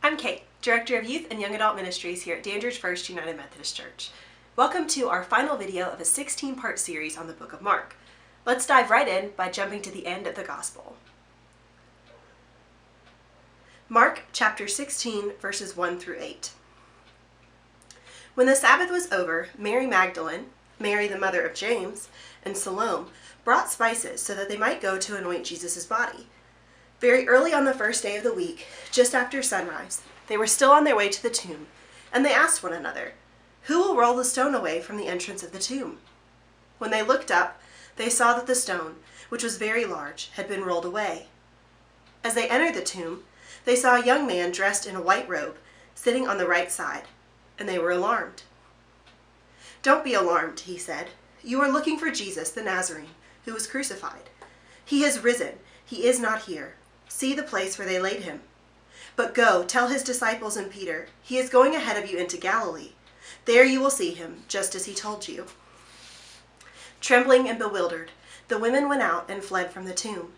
I'm Kate, Director of Youth and Young Adult Ministries here at Dandridge First United Methodist Church. Welcome to our final video of a 16-part series on the book of Mark. Let's dive right in by jumping to the end of the Gospel. Mark chapter 16, verses 1 through 8. When the Sabbath was over, Mary Magdalene, Mary the mother of James, and Salome brought spices so that they might go to anoint Jesus' body. Very early on the first day of the week, just after sunrise, they were still on their way to the tomb, and they asked one another, "Who will roll the stone away from the entrance of the tomb?" When they looked up, they saw that the stone, which was very large, had been rolled away. As they entered the tomb, they saw a young man dressed in a white robe, sitting on the right side, and they were alarmed. "Don't be alarmed," he said. "You are looking for Jesus the Nazarene, who was crucified. He has risen. He is not here. See the place where they laid him. But go, tell his disciples and Peter, he is going ahead of you into Galilee. There you will see him, just as he told you." Trembling and bewildered, the women went out and fled from the tomb.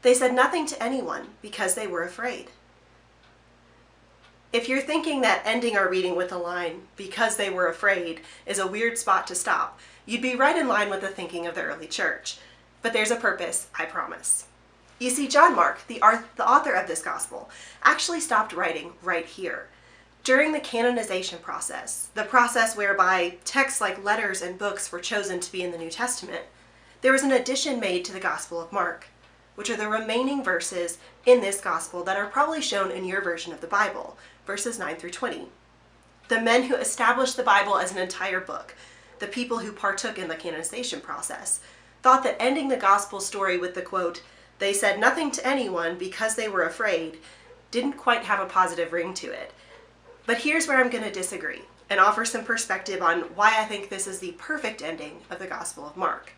They said nothing to anyone because they were afraid. If you're thinking that ending our reading with the line, "because they were afraid," is a weird spot to stop, you'd be right in line with the thinking of the early church. But there's a purpose, I promise. You see, John Mark, the author of this gospel, actually stopped writing right here. During the canonization process, the process whereby texts like letters and books were chosen to be in the New Testament, there was an addition made to the Gospel of Mark, which are the remaining verses in this gospel that are probably shown in your version of the Bible, verses 9 through 20. The men who established the Bible as an entire book, the people who partook in the canonization process, thought that ending the gospel story with the quote, "They said nothing to anyone because they were afraid," didn't quite have a positive ring to it. But here's where I'm going to disagree and offer some perspective on why I think this is the perfect ending of the Gospel of Mark.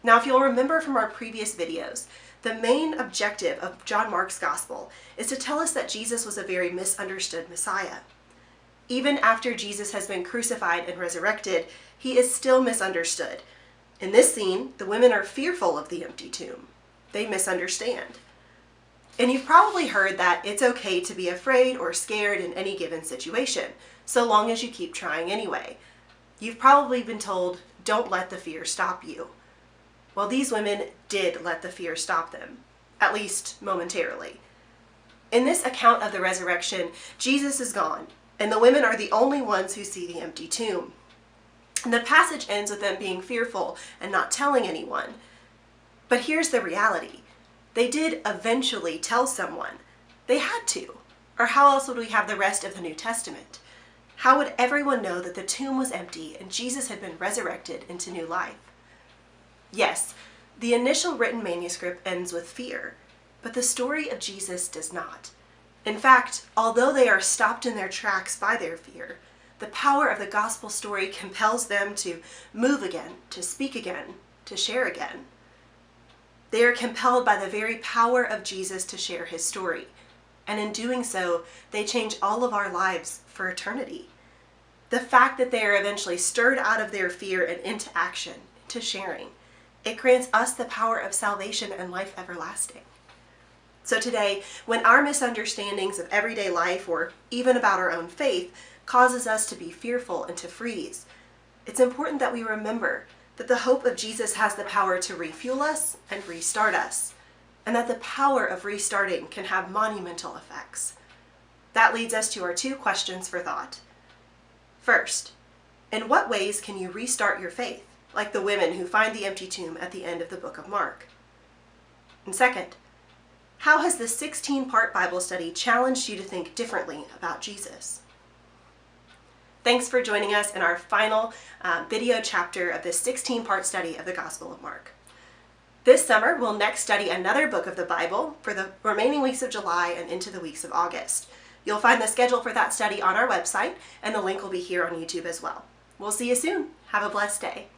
Now, if you'll remember from our previous videos, the main objective of John Mark's Gospel is to tell us that Jesus was a very misunderstood Messiah. Even after Jesus has been crucified and resurrected, he is still misunderstood. In this scene, the women are fearful of the empty tomb. They misunderstand. And you've probably heard that it's okay to be afraid or scared in any given situation, so long as you keep trying anyway. You've probably been told, "Don't let the fear stop you." Well, these women did let the fear stop them, at least momentarily. In this account of the resurrection, Jesus is gone, and the women are the only ones who see the empty tomb. And the passage ends with them being fearful and not telling anyone. But here's the reality. They did eventually tell someone. They had to. Or how else would we have the rest of the New Testament? How would everyone know that the tomb was empty and Jesus had been resurrected into new life? Yes, the initial written manuscript ends with fear, but the story of Jesus does not. In fact, although they are stopped in their tracks by their fear, the power of the gospel story compels them to move again, to speak again, to share again. They are compelled by the very power of Jesus to share his story, and in doing so, they change all of our lives for eternity. The fact that they are eventually stirred out of their fear and into action, into sharing, it grants us the power of salvation and life everlasting. So today, when our misunderstandings of everyday life, or even about our own faith, causes us to be fearful and to freeze, it's important that we remember that the hope of Jesus has the power to refuel us and restart us, and that the power of restarting can have monumental effects. That leads us to our two questions for thought. First, in what ways can you restart your faith, like the women who find the empty tomb at the end of the book of Mark? And second, how has the 16-part Bible study challenged you to think differently about Jesus? Thanks for joining us in our final video chapter of this 16-part study of the Gospel of Mark. This summer, we'll next study another book of the Bible for the remaining weeks of July and into the weeks of August. You'll find the schedule for that study on our website, and the link will be here on YouTube as well. We'll see you soon. Have a blessed day.